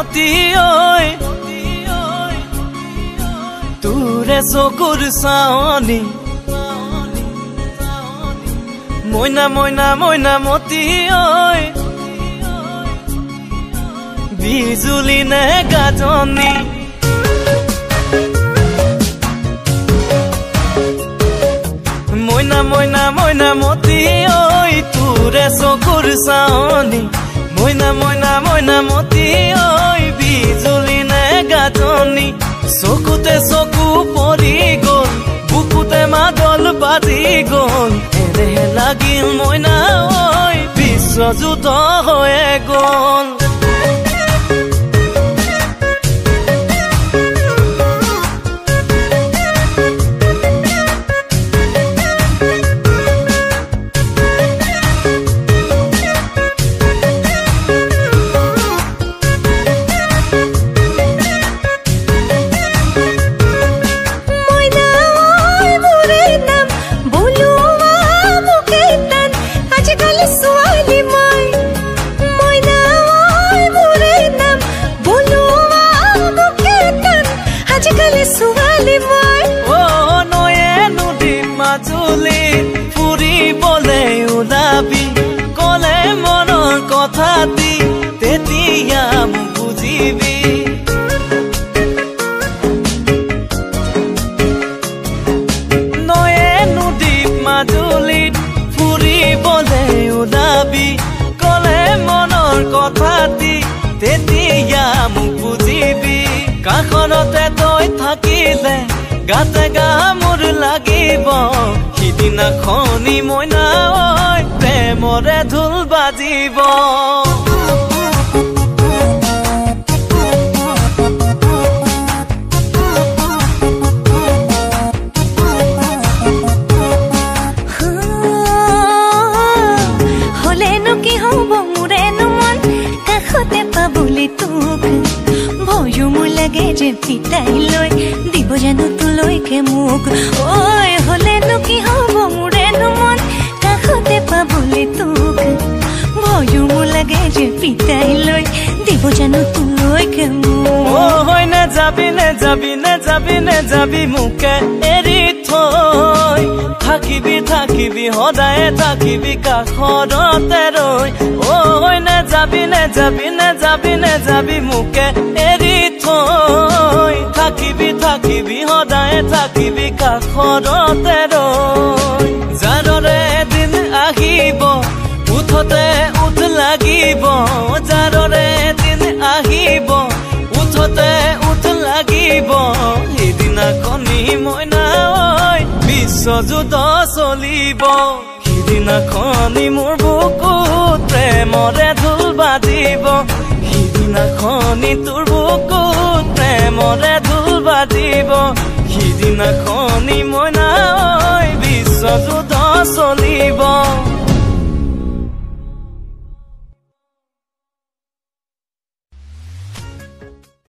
মতি ঐ তোৰে চকুৰ চাৱনি মইনা মইনা মইনা মতি ঐ বিজুলি নে গাজনি মইনা মইনা মইনা মতি ঐ তোৰে চকুৰ চাৱনি মইনা মইনা মইনা মতি ঐ বিজুলি নে গাজনি চকুতে চকু পৰি গ'ল বুকুতে মাদল বাজি গ'ল এনেহে লাগিল মইনা ঐ বিশ্বযুদ্ধ হৈয়ে গ'ল কলে মনৰ কথা দি তেতিয়া মোক বুজিবি নয়ে নদীত মাজুলীত ফুৰিবলৈ ওলাবি কলে মনৰ কথা দি তেতিয়া মোক বুজিবি কাষৰতে তই থাকিলে গাতে গা মোৰ লাগিব সিদিনাখনি মইনা ঐ প্ৰেমৰে ঢোল বাজিব হলেনো কি হ'ব মোৰেনো মন কাষতে পাবলৈ তোক ভয়ো মোৰ লাগে যে পিতাই লৈ দিব জানো তোলৈকে মোক ঐ হলেনো কি হ'ব মোৰেনো মন কাষতে পাবলৈ তোক ভয়ো মোৰ লাগে যে পিতাই লৈ দিব জানো তোলৈকে মোক হয় নে যাবি নে যাবি নে যাবি নে যাবি মোকে এৰি থৈ থাকিবি থাকিবি সদায়ে থাকিবি কাষৰতে ৰৈ হয় নে যাবি নে যাবি নে যাবি নে যাবি মোকে এৰি থৈ থাকিবি থাকিবি সদায়ে থাকিবি কাষৰতে ৰৈ জানৰে এদিন আহিব উঠতে উঠ লাগিব জানৰে এদিন আহিব উঠতে উঠ লাগিব সিদিনাখনি মইনা ঐ বিশ্বযুদ্ধ চলিব সিদিনাখনি মোৰ বুকুত প্ৰেমৰে ঢোল বাজিব সিদিনাখনি তোৰ বুকুত প্ৰেমৰে ঢোল বাজিব সিদিনাখনি মইনা ঐ বিশ্বযুদ্ধ